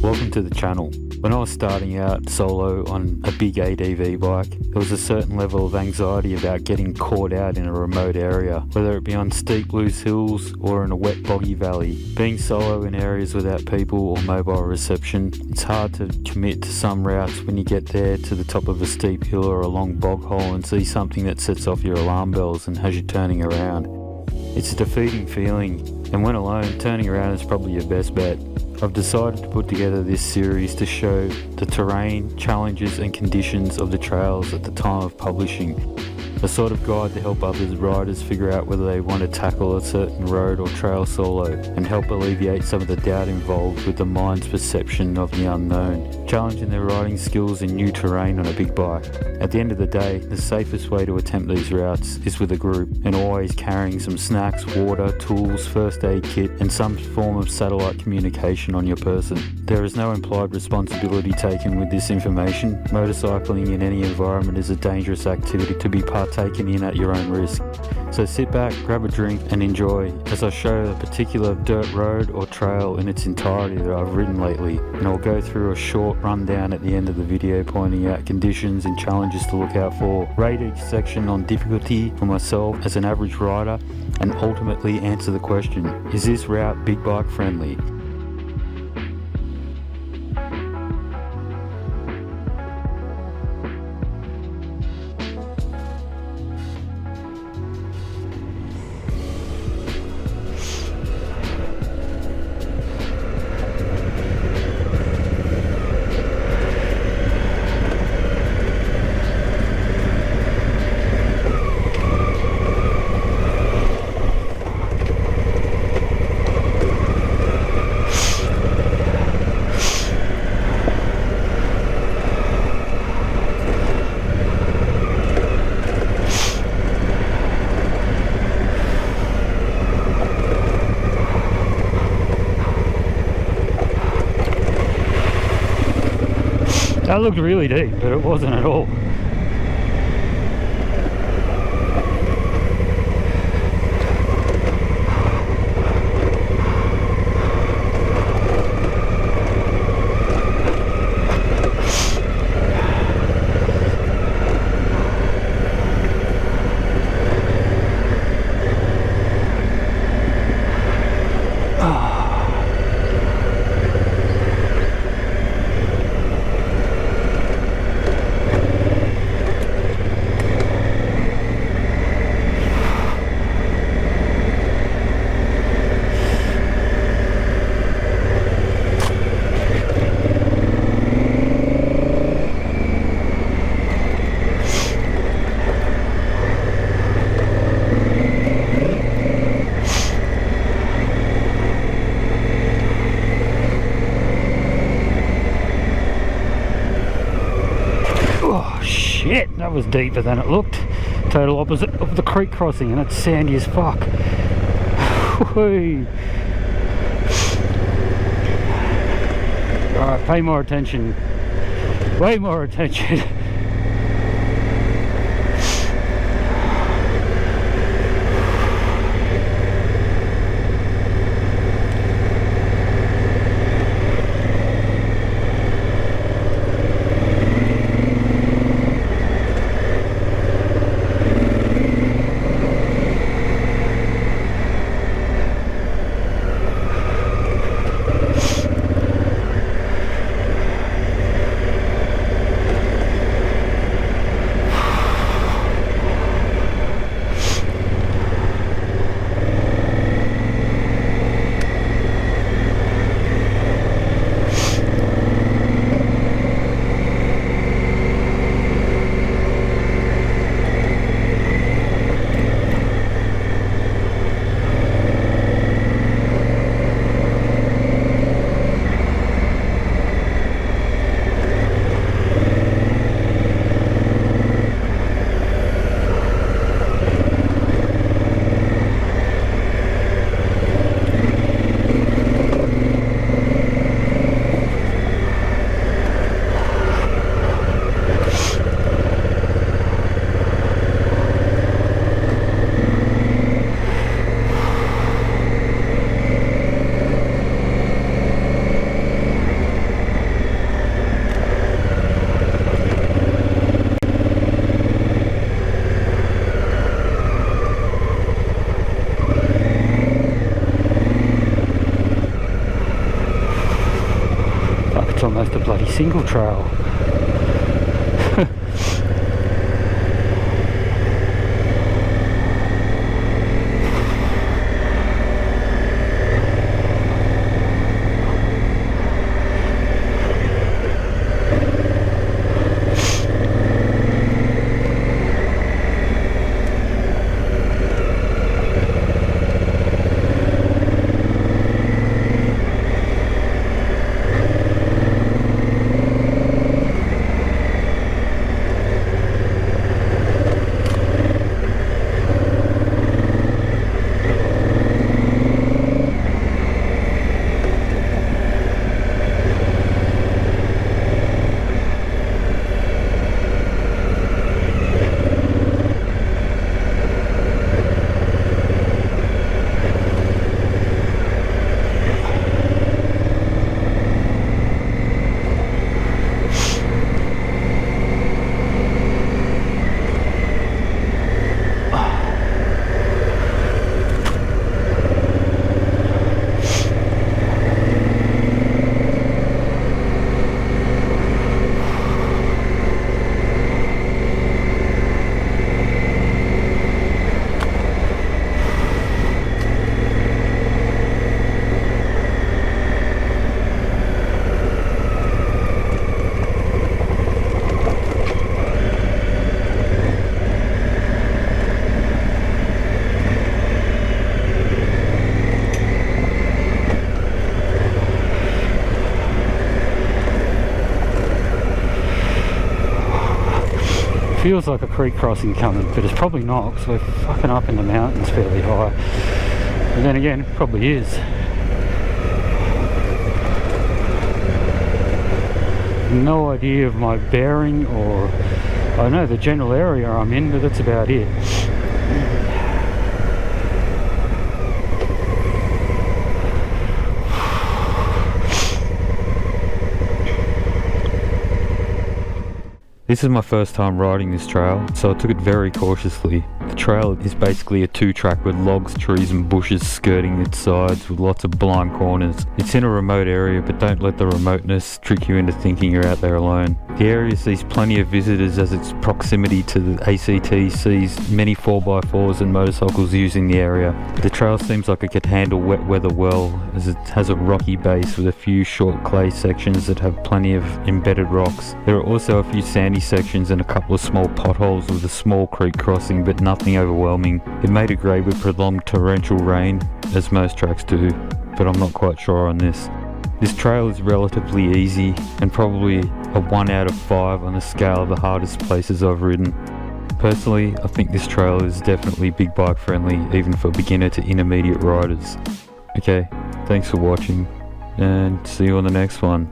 Welcome to the channel. When I was starting out solo on a big ADV bike, there was a certain level of anxiety about getting caught out in a remote area, whether it be on steep loose hills or in a wet boggy valley. Being solo in areas without people or mobile reception, it's hard to commit to some routes when you get there to the top of a steep hill or a long bog hole and see something that sets off your alarm bells and has you turning around. It's a defeating feeling, and when alone, turning around is probably your best bet. I've decided to put together this series to show the terrain, challenges and conditions of the trails at the time of publishing. A sort of guide to help other riders figure out whether they want to tackle a certain road or trail solo, and help alleviate some of the doubt involved with the mind's perception of the unknown, challenging their riding skills in new terrain on a big bike. At the end of the day, the safest way to attempt these routes is with a group, and always carrying some snacks, water, tools, first aid kit and some form of satellite communication on your person. There is no implied responsibility taken with this information. Motorcycling in any environment is a dangerous activity to be partaken in at your own risk. So sit back, grab a drink and enjoy as I show a particular dirt road or trail in its entirety that I've ridden lately, and I'll go through a short rundown at the end of the video pointing out conditions and challenges to look out for, rate each section on difficulty for myself as an average rider, and ultimately answer the question, is this route big bike friendly? That looked really deep, but it wasn't at all. Shit, that was deeper than it looked. Total opposite of the creek crossing, and it's sandy as fuck. Alright, pay more attention. Way more attention. almost a bloody single trail. Feels like a creek crossing coming, but it's probably not, because we're fucking up in the mountains fairly high. But then again, it probably is. No idea of my bearing, or I know the general area I'm in, but that's about it. This is my first time riding this trail, so I took it very cautiously. The trail is basically a two-track with logs, trees and bushes skirting its sides with lots of blind corners. It's in a remote area, but don't let the remoteness trick you into thinking you're out there alone. The area sees plenty of visitors as its proximity to the ACT sees many 4x4s and motorcycles using the area. The trail seems like it could handle wet weather well, as it has a rocky base with a few short clay sections that have plenty of embedded rocks. There are also a few sandy sections and a couple of small potholes with a small creek crossing, but nothing overwhelming. It made it great with prolonged torrential rain, as most tracks do, but I'm not quite sure on this. This trail is relatively easy and probably a 1 out of 5 on the scale of the hardest places I've ridden. Personally, I think this trail is definitely big bike friendly, even for beginner to intermediate riders. Okay, thanks for watching and see you on the next one.